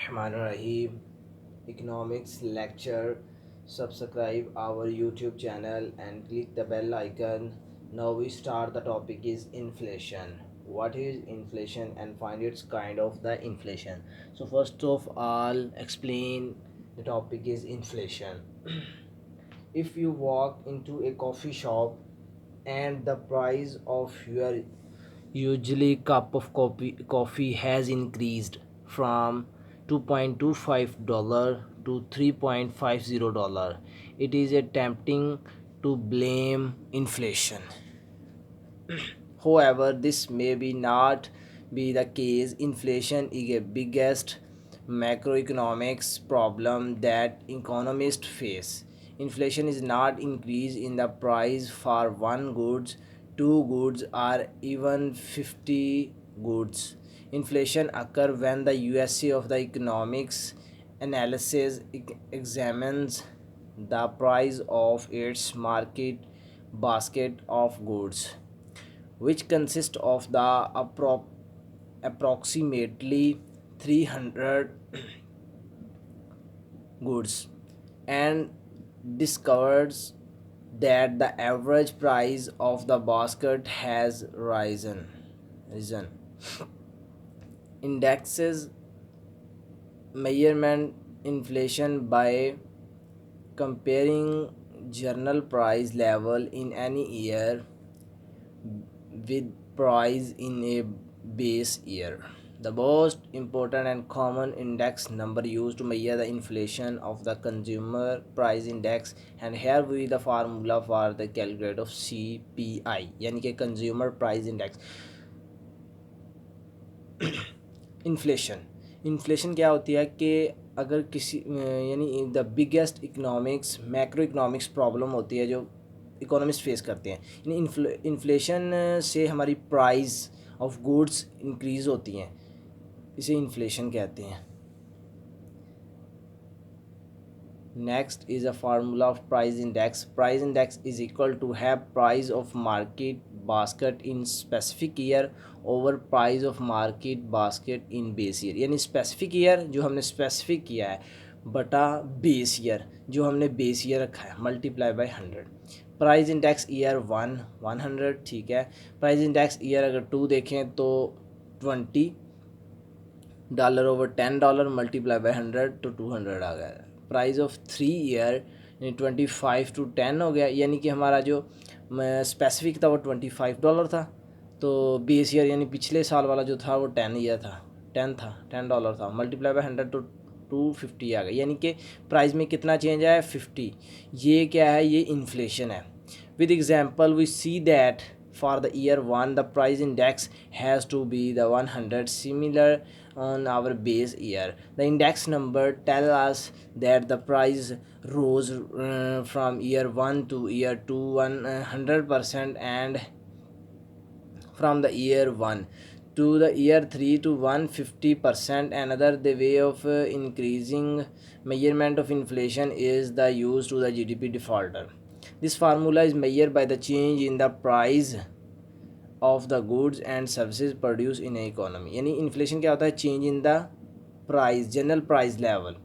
Rahim economics lecture. Subscribe our YouTube channel and click the bell icon. Now we start. The topic is inflation. What is inflation and find its kind of the inflation. So first of all, explain the topic is inflation. If you walk into a coffee shop and the price of your usually cup of coffee has increased from $2.25 to $3.50, it is a tempting to blame inflation. However, this may be not be the case. Inflation is a biggest macroeconomics problem that economists face. Inflation is not increase in the price for one goods, two goods, or even 50 goods. Inflation occur when the USA of the economics analysis examines the price of its market basket of goods, which consists of the approximately 300 goods, and discovers that the average price of the basket has risen. Indexes measurement inflation by comparing journal price level in any year with price in a base year. The most important and common index number used to measure the inflation of the consumer price index, and here we the formula for the calculate of CPI यानी कि consumer price index. Inflation क्या होती है कि अगर किसी यानी the biggest economics macro economics problem होती है जो इकोनॉमिस्ट फेस करते हैं, यानी इन्फ्लेशन से हमारी प्राइस ऑफ गुड्स इंक्रीज़ होती हैं, इसे इन्फ्लेशन कहते हैं. Next is a formula of price index. Price index is equal to have price of market basket in specific year over price of market basket in base year. यानी specific year जो हमने specific किया है बटा base year जो हमने base year रखा है multiply by 100. Price index year 100, ठीक है. प्राइस इंडेक्स ईयर अगर 2 देखें तो $20 over $10 मल्टीप्लाई बाई 100 तो 200 आ गया. प्राइस ऑफ 3 ईयर यानी 25 टू 10 हो गया, यानी कि हमारा जो स्पेसिफिक था वो $25 था, तो बेस ईयर यानी पिछले साल वाला जो था वो 10 ईयर था, 10 था, मल्टीप्लाई बाई 100 तो 250 आ गया, यानी कि प्राइस में कितना चेंज आया 50. ये क्या है, ये इन्फ्लेशन है. With example we see that for the year 1 the price index has to be the 100 similar on our base year. The index number tell us that the price rose from year 1 to year 2 100%, and from the year 1 to the year 3 to 150%. Another the way of increasing measurement of inflation is the use to the GDP defaulter. This formula is measured by the change in the price of the goods and services produced in an economy. यानी inflation क्या होता है, change in the price, general price level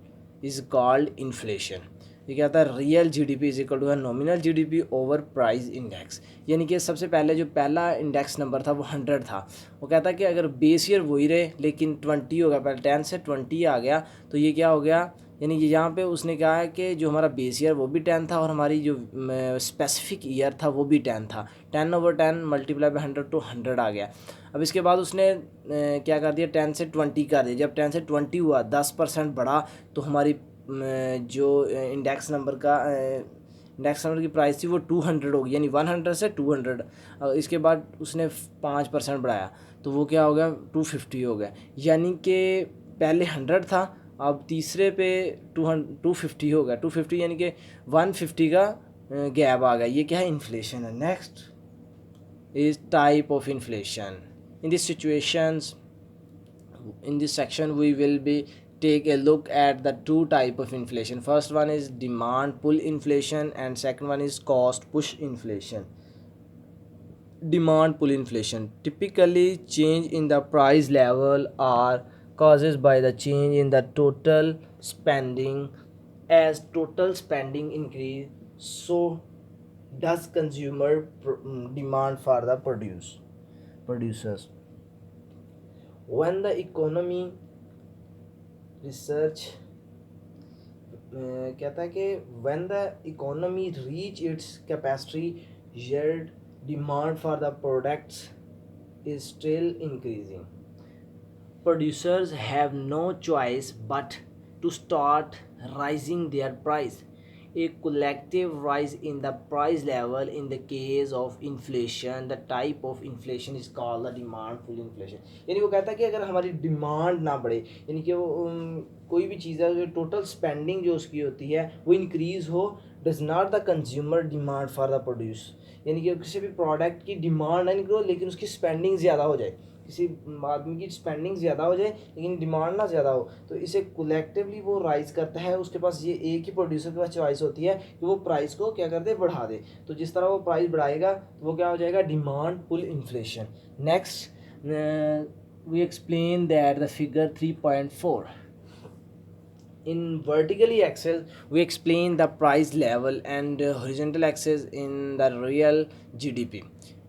is called inflation. ये क्या होता है, real GDP is equal to nominal GDP over price index. यानी कि सबसे पहले जो पहला इंडेक्स नंबर था वो 100 था, वो कहता है कि अगर बेस ईयर वही रहे लेकिन 20 हो गया, पहले 10 से 20 आ गया तो ये क्या हो गया, यानी कि यहाँ पे उसने कहा है कि जो हमारा बेस ईयर वो भी 10 था और हमारी जो स्पेसिफिक ईयर था वो भी 10 था. 10 over 10 मल्टीप्लाई बाई 100 तो 100 आ गया. अब इसके बाद उसने क्या कर दिया, 10 से 20 कर दिया. जब 10 से 20 हुआ 10% बढ़ा तो हमारी जो इंडेक्स नंबर की प्राइस थी वो 200 होगी, यानी 100 से 200. इसके बाद उसने 5% बढ़ाया तो वो क्या हो गया, 250 हो गया. यानी कि पहले 100 था, अब तीसरे पे 250 हो गया. 250 यानी कि 150 का गैप आ गया. ये क्या है, इन्फ्लेशन है. Next is type of inflation. In this situations in this section we will be take a look at the two type of inflation. First one is demand pull inflation and second one is cost push inflation. Demand pull inflation typically change in the price level or causes by the change in the total spending. As total spending increase, so does consumer demand for the producers. When the economy research कहता है कि when the economy reach its capacity, yet demand for the products is still increasing. Producers have no choice but to start raising their price. A collective rise in the price level in the case of inflation. The type of inflation is called the demand pull inflation. यानी वो कहता है कि अगर हमारी demand ना बढ़े, यानी कि वो कोई भी चीज़ है जो टोटल स्पेंडिंग जो उसकी होती है वो इंक्रीज़ हो, does not the consumer demand for the produce, यानी कि किसी भी प्रोडक्ट की डिमांड ना निकलो लेकिन उसकी स्पेंडिंग ज़्यादा हो जाए, किसी आदमी की स्पेंडिंग ज़्यादा हो जाए लेकिन डिमांड ना ज़्यादा हो, तो इसे कलेक्टिवली वो राइज करता है। उसके पास ये एक ही प्रोड्यूसर के पास चॉइस होती है कि वो प्राइस को क्या कर दे, बढ़ा दे। तो जिस तरह वो प्राइस बढ़ाएगा तो वो क्या हो जाएगा, demand pull inflation. Next we explain that the figure 3.4 in vertically axis we explain the price level and horizontal axis in the real GDP.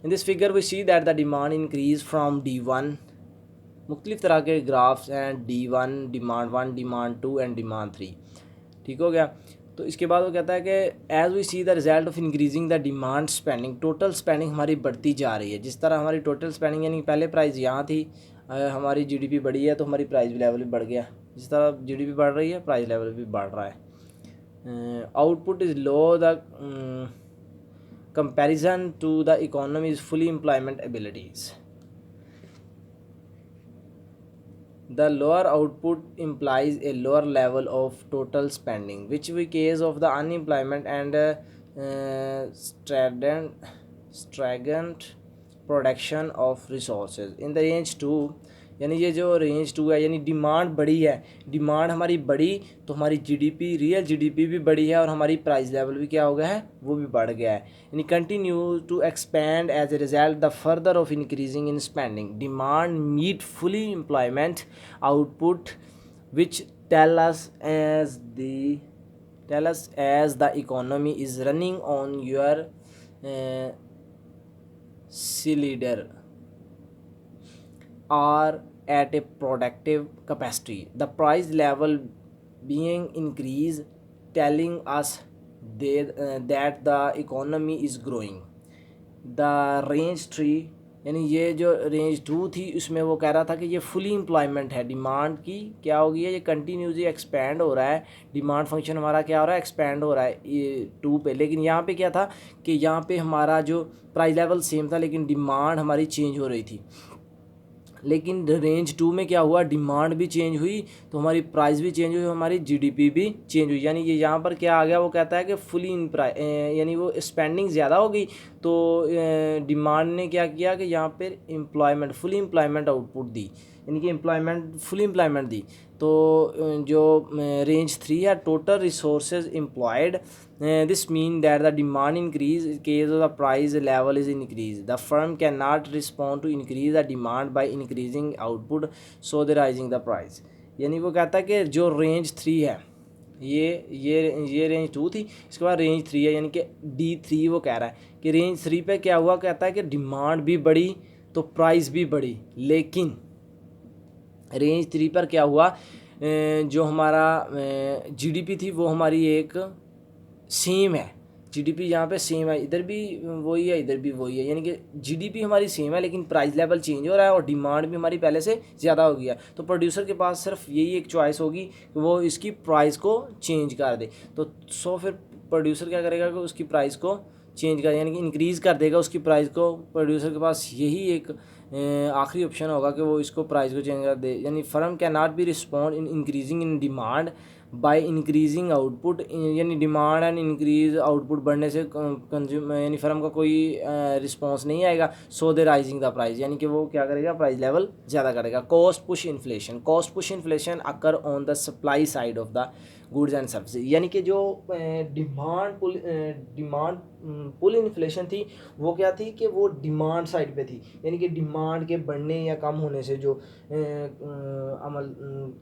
In this figure we see that the demand increase from D1, मुख्तलिफ तरह के graphs हैं, D1 demand 1 demand 2 and demand 3। ठीक हो गया। तो इसके बाद वो कहता है कि as we see the result of increasing the demand spending, total spending हमारी बढ़ती जा रही है। जिस तरह हमारी टोटल स्पेंडिंग यानी पहले प्राइस यहाँ थी, हमारी जीडीपी बढ़ी है तो हमारी प्राइस लेवल भी बढ़ गया। जिस तरह जीडीपी बढ़ रही है प्राइस लेवल भी बढ़ रहा है। Output is low, the comparison to the economy is fully employment abilities. The lower output implies a lower level of total spending, which in case of the unemployment and stagnant production of resources in the range 2। यानी ये जो range 2 है, यानी demand बढ़ी है, demand हमारी बढ़ी तो हमारी जीडीपी, रियल जीडीपी भी बढ़ी है और हमारी प्राइस लेवल भी क्या हो गया है, वो भी बढ़ गया है। यानी continue to expand as a result the further of increasing in spending, demand meet fully employment output which tell us as the economy is running on your cylinder or at a productive capacity. The price level being increased, telling us that the economy is growing. The range 3 यानी ये जो range 2 थी उसमें वो कह रहा था कि ये फुली एम्प्लॉयमेंट है, डिमांड की क्या हो गई है, ये कंटिन्यूसली एक्सपैंड हो रहा है, डिमांड फंक्शन हमारा क्या हो रहा है, एक्सपैंड हो रहा है ये 2 पे। लेकिन यहाँ पे क्या था कि यहाँ पे हमारा जो प्राइस लेवल सेम था लेकिन डिमांड हमारी चेंज हो रही थी। लेकिन रेंज 2 में क्या हुआ, डिमांड भी चेंज हुई तो हमारी प्राइस भी चेंज हुई, हमारी जीडीपी भी चेंज हुई। यानी ये यहाँ पर क्या आ गया, वो कहता है कि फुली यानी वो स्पेंडिंग ज़्यादा हो गई तो डिमांड ने क्या किया कि यहाँ पर एम्प्लॉयमेंट, फुली एम्प्लॉयमेंट आउटपुट दी, यानी कि एम्प्लॉयमेंट, फुली एम्प्लॉयमेंट दी। तो जो रेंज 3 है, total resources employed, this mean that the demand increase in case of the price level is increased. The firm cannot respond to increase the demand by increasing output, so they rising the price. यानी वो कहता है कि जो range 3 है, ये range 2 थी, इसके बाद रेंज 3 है, यानी कि D3 वो कह रहा है कि रेंज 3 पे क्या हुआ, कहता है कि डिमांड भी बढ़ी तो प्राइस भी बढ़ी। लेकिन रेंज 3 पर क्या हुआ, जो हमारा जीडीपी थी वो हमारी एक सेम है, जीडीपी यहाँ पे सेम है, इधर भी वही है इधर भी वही है, यानी कि जीडीपी हमारी सेम है लेकिन प्राइस लेवल चेंज हो रहा है और डिमांड भी हमारी पहले से ज़्यादा हो गया। तो प्रोड्यूसर के पास सिर्फ यही एक चॉइस होगी कि वो इसकी प्राइस को चेंज कर दे। तो फिर प्रोड्यूसर क्या करेगा कि उसकी प्राइस को चेंज कर, यानी कि इंक्रीज़ कर देगा उसकी प्राइस को। प्रोड्यूसर के पास यही एक आखिरी ऑप्शन होगा कि वो इसको प्राइस को चेंज कर दे। यानी firm can not be respond in increasing in demand by increasing output, यानी डिमांड एंड इंक्रीज आउटपुट बढ़ने से कंज्यूम यानी फर्म का कोई रिस्पॉन्स नहीं आएगा, सो दे राइजिंग द प्राइस, यानी कि वो क्या करेगा, प्राइस लेवल ज़्यादा करेगा। Cost push inflation, cost push inflation occur on the supply side of the goods and services, यानी कि जो डिमांड पुल इन्फ्लेशन थी वो क्या थी कि वो डिमांड साइड पे थी, यानी कि डिमांड के बढ़ने या कम होने से जो अमल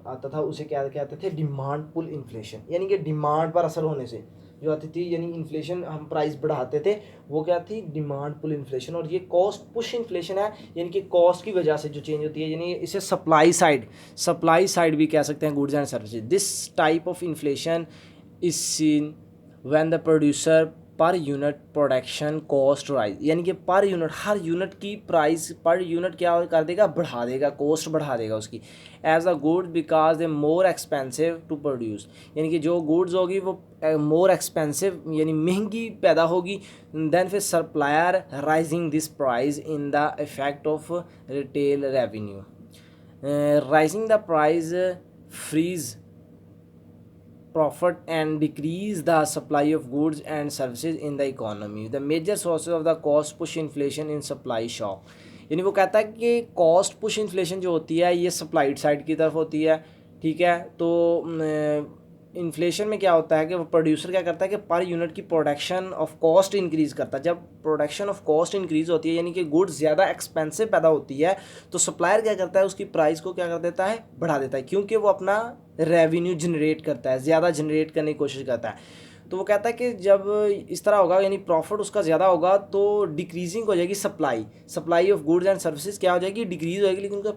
आता था उसे क्या कहते थे, डिमांड पुल इन्फ्लेशन, यानी कि डिमांड पर असर होने से जो आती थी, यानी इन्फ्लेशन हम प्राइस बढ़ाते थे वो क्या थी, डिमांड पुल इन्फ्लेशन। और ये कॉस्ट पुश इन्फ्लेशन है, यानी कि कॉस्ट की वजह से जो चेंज होती है, यानी इसे सप्लाई साइड भी कह सकते हैं goods and services. This type of inflation is seen when the producer per unit production cost rise, यानी कि पर यूनिट, हर यूनिट की प्राइस पर यूनिट क्या कर देगा, बढ़ा देगा, कॉस्ट बढ़ा देगा उसकी, as a good because they more expensive to produce, यानी कि जो गुड्स होगी वो मोर एक्सपेंसिव यानी महंगी पैदा होगी, देन फिर supplier rising this price in the effect of retail revenue, rising the price freeze profit and decrease the supply of goods and services in the economy. The major sources of the cost push inflation in supply shock, यानी वो कहता है कि cost push inflation जो होती है ये supplied side की तरफ होती है, ठीक है। तो इन्फ्लेशन में क्या होता है कि वो प्रोड्यूसर क्या करता है कि पर यूनिट की प्रोडक्शन ऑफ कॉस्ट इंक्रीज़ करता है। जब प्रोडक्शन ऑफ कॉस्ट इंक्रीज़ होती है यानी कि गुड्स ज़्यादा एक्सपेंसिव पैदा होती है, तो सप्लायर क्या करता है, उसकी प्राइस को क्या कर देता है, बढ़ा देता है, क्योंकि वो अपना रेवेन्यू जनरेट करता है, ज़्यादा जनरेट करने की कोशिश करता है। तो वो कहता है कि जब इस तरह होगा यानी प्रॉफिट उसका ज़्यादा होगा तो डिक्रीजिंग हो जाएगी supply of goods and services क्या हो जाएगी, डिक्रीज हो जाएगी, लेकिन उसका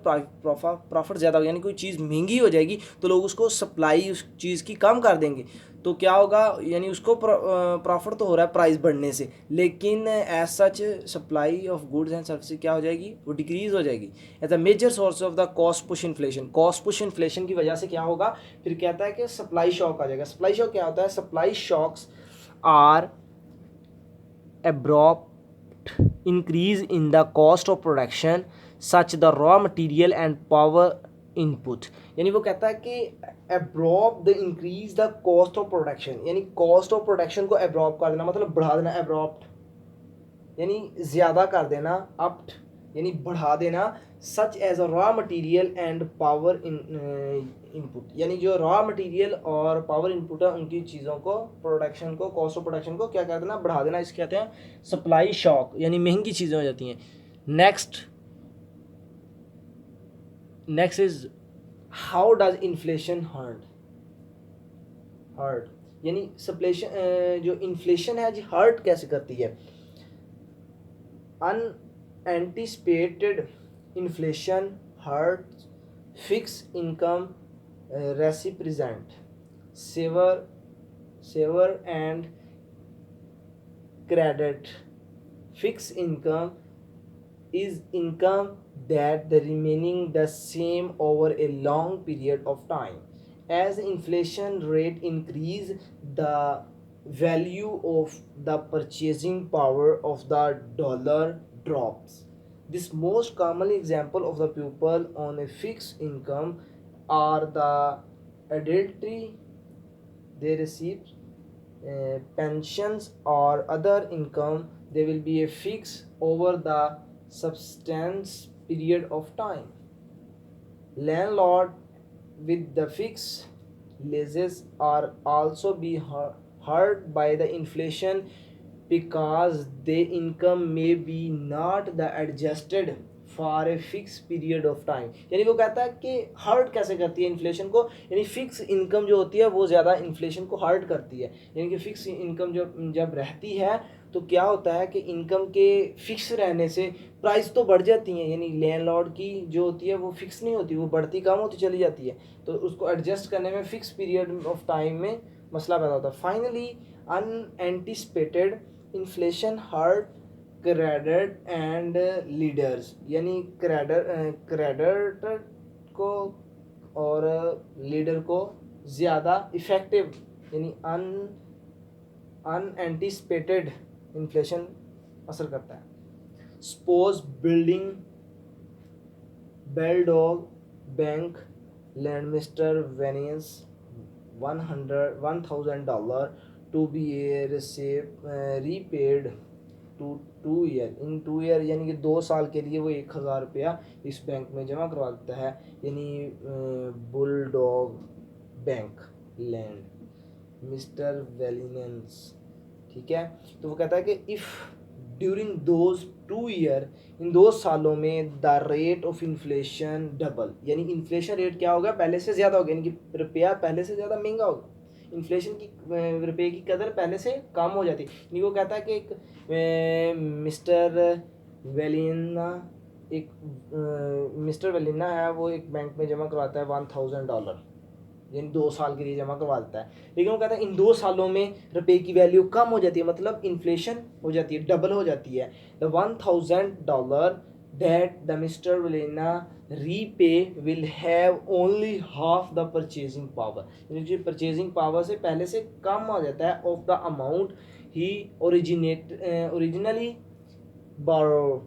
प्रॉफिट ज़्यादा होगा, यानी कोई चीज़ महंगी हो जाएगी तो लोग उसको सप्लाई उस चीज़ की कम कर देंगे, तो क्या होगा, यानी उसको प्रॉफिट तो हो रहा है प्राइस बढ़ने से, लेकिन as such supply of goods and services क्या हो जाएगी, वो डिक्रीज हो जाएगी। As a major source of the cost push inflation, cost push inflation की वजह से क्या होगा, फिर कहता है कि सप्लाई शॉक आ जाएगा। सप्लाई शॉक क्या होता है, supply shocks are abrupt increase in the cost of production such the raw material and power input, यानी वो कहता है कि abrupt the increase the cost of production, यानी cost of production को abrupt कर देना मतलब बढ़ा देना, abrupt यानी ज़्यादा कर देना, अप यानी बढ़ा देना, such as a raw material and power input, यानी जो रॉ मटेरियल और पावर इनपुट है उनकी चीज़ों को, प्रोडक्शन को, कॉस्ट ऑफ प्रोडक्शन को क्या कर देना, बढ़ा देना, इसे कहते हैं सप्लाई शॉक, यानी महंगी चीज़ें हो जाती हैं। Next is how does inflation hurt, यानी सप्लेशन जो इन्फ्लेशन है जी हर्ट कैसे करती है। Unanticipated inflation hurts fixed income reciprocent saver and credit. Fixed income is income that the remaining the same over a long period of time. As inflation rate increase, the value of the purchasing power of the dollar drops. This most common example of the people on a fixed income are the adultery they receive pensions or other income. They will be a fix over the substance period of time. Landlord with the fixed leases are also be hurt by the inflation because their income may be not the adjusted for a fix period of time, यानी वो कहता है कि hurt कैसे करती है inflation को, यानी फिक्स इनकम जो होती है वो ज़्यादा इन्फ्लेशन को हर्ट करती है, यानी कि फिक्स इनकम जब रहती है तो क्या होता है कि इनकम के फिक्स रहने से प्राइस तो बढ़ जाती हैं, यानी लैंडलॉर्ड की जो होती है वो फिक्स नहीं होती, वो बढ़ती कम होती चली जाती है, तो उसको एडजस्ट करने में फिक्स पीरियड ऑफ टाइम में मसला पैदा होता है। Finally unanticipated inflation hurt credit and leaders, यानी क्रेडिटर को और लीडर को ज़्यादा इफ़ेक्टिव, यानी अनएंटिसिपेटेड इन्फ्लेशन असर करता है। Suppose building bulldog bank lend mister Venius $1,000 to be repaid to 2 year, in 2 year यानी कि 2 साल के लिए वो 1,000 रुपया इस बैंक में जमा करवा देता है, यानी बुलडॉग बैंक लैंड मिस्टर वेलिनेंस। ठीक है, तो वो कहता है कि if during those 2 year, in 2 सालों में the rate of inflation double, यानी इन्फ्लेशन रेट क्या होगा, पहले से ज़्यादा होगा, यानी कि रुपया पहले से ज़्यादा महंगा होगा, इन्फ्लेशन की रुपये की कदर पहले से कम हो जाती है। यानी वो कहता है कि एक मिस्टर वेलिना मिस्टर वेलिना है, वो एक बैंक में जमा करवाता है $1,000, यानी 2 साल के लिए जमा करवा देता है। लेकिन वो कहता है इन 2 सालों में रुपये की वैल्यू कम हो जाती है, मतलब इन्फ्लेशन हो जाती है, डबल हो जाती है। The $1,000 that the mister Velina repay will have only half the purchasing power, यानी कि परचेजिंग पावर से पहले से कम आ जाता है of the amount he originally borrow.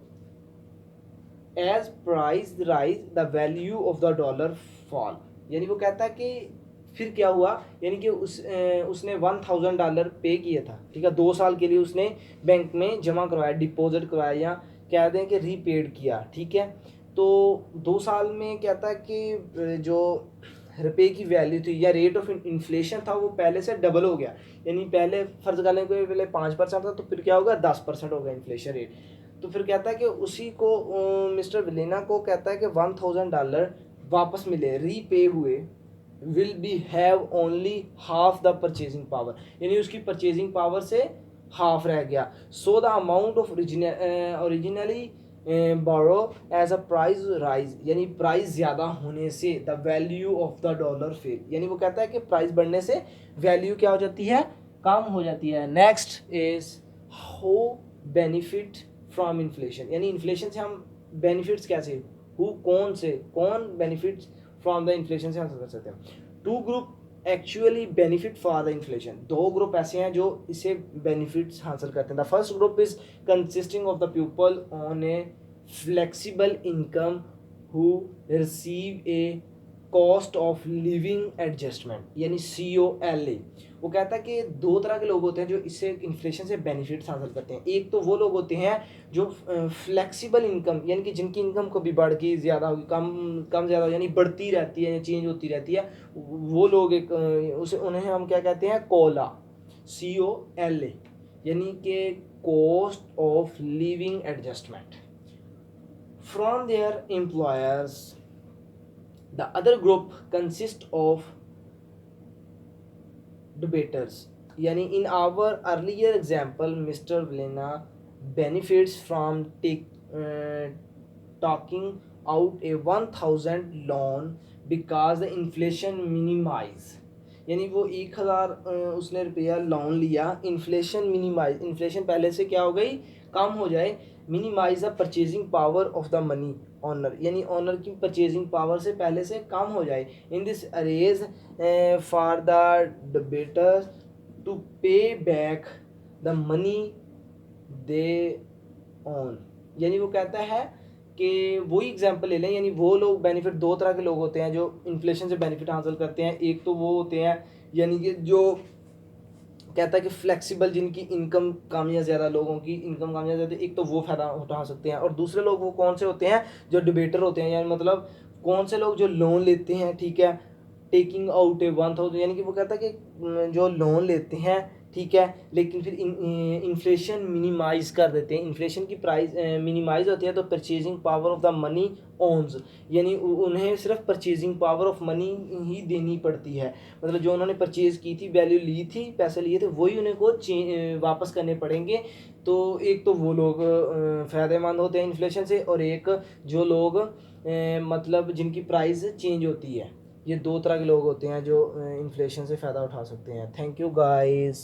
As price rise the value of the dollar fall, यानी वो कहता है कि फिर क्या हुआ, यानी कि उसने $1,000 पे किया था, ठीक है, 2 साल के लिए उसने बैंक में जमा करवाया, डिपॉजिट करवाया, या कह दें कि रीपेड किया। ठीक है, तो 2 साल में कहता है कि जो रुपये की वैल्यू थी या रेट ऑफ इन्फ्लेशन था वो पहले से डबल हो गया, यानी पहले फर्ज कर लें कि पहले 5% था, तो फिर क्या होगा 10% होगा इन्फ्लेशन रेट। तो फिर कहता है कि उसी को मिस्टर विलेना को कहता है कि $1,000 वापस मिले, रीपे हुए, will be have only half the purchasing power, यानी उसकी परचेजिंग पावर से हाफ रह गया। So the amount of originally borrow as a price rise, यानी प्राइस ज़्यादा होने से the value of the dollar fell, यानी वो कहता है कि प्राइस बढ़ने से वैल्यू क्या हो जाती है, कम हो जाती है। Next is how benefit from inflation, यानी इन्फ्लेशन से हम बेनिफिट्स कैसे, कौन बेनिफिट्स फ्रॉम द इन्फ्लेशन से हासिल कर सकते हैं। 2 group actually benefit for the inflation, 2 group ऐसे हैं जो इसे बेनिफिट्स हासिल करते हैं। The first group is consisting of the people on A flexible income who receive A cost of living adjustment, यानी COLA। वो कहता है कि 2 तरह के लोग होते हैं जो इससे इन्फ्लेशन से बेनिफिट्स हासिल करते हैं। एक तो वो लोग होते हैं जो फ्लेक्सिबल इनकम, यानी कि जिनकी इनकम कभी बढ़ गई, ज़्यादा होगी, कम ज़्यादा, यानी बढ़ती रहती है या चेंज होती रहती है, वो लोग एक उन्हें हम क्या कहते हैं, कोला, COLA, यानी कि cost of living adjustment from there employers. The other group consists of debaters, यानी in our earlier example Mr. Vilena benefits from taking out a 1,000 loan because the inflation minimize, यानी वो 1,000 उसने रुपया loan लिया, inflation पहले से क्या हो गई, कम हो जाए। Minimise the purchasing power of the money owner, यानी ऑनर की परचेजिंग पावर से पहले से कम हो जाए। In this arrears for the debtors to pay back the money they own, यानी वो कहता है कि वही एग्जांपल ले लें, यानी वो लोग बेनिफिट, 2 तरह के लोग होते हैं जो इन्फ्लेशन से बेनिफिट हासिल करते हैं। एक तो वो होते हैं यानी कि जो कहता है कि फ्लेक्सिबल, जिनकी इनकम कम या ज़्यादा, लोगों की इनकम कम या ज़्यादा, एक तो वो फ़ायदा उठा सकते हैं। और दूसरे लोग वो कौन से होते हैं, जो डिबेटर होते हैं, यानी मतलब कौन से लोग जो लोन लेते हैं, ठीक है, टेकिंग आउट ए 1,000, यानी कि वो कहता है कि जो लोन लेते हैं, ठीक है, लेकिन फिर इन्फ्लेशन मिनिमाइज़ कर देते हैं, इन्फ्लेशन की प्राइस मिनिमाइज़ होती है, तो purchasing power of the money owns, यानी उन्हें सिर्फ परचेजिंग पावर ऑफ मनी ही देनी पड़ती है, मतलब जो उन्होंने परचेज़ की थी, वैल्यू ली थी, पैसे लिए थे, वही उन्हें को वापस करने पड़ेंगे। तो एक तो वो लोग फ़ायदेमंद होते हैं इन्फ्लेशन से, और एक जो लोग मतलब जिनकी प्राइस चेंज होती है। ये 2 तरह के लोग होते हैं जो इन्फ्लेशन से फ़ायदा उठा सकते हैं। Thank you guys.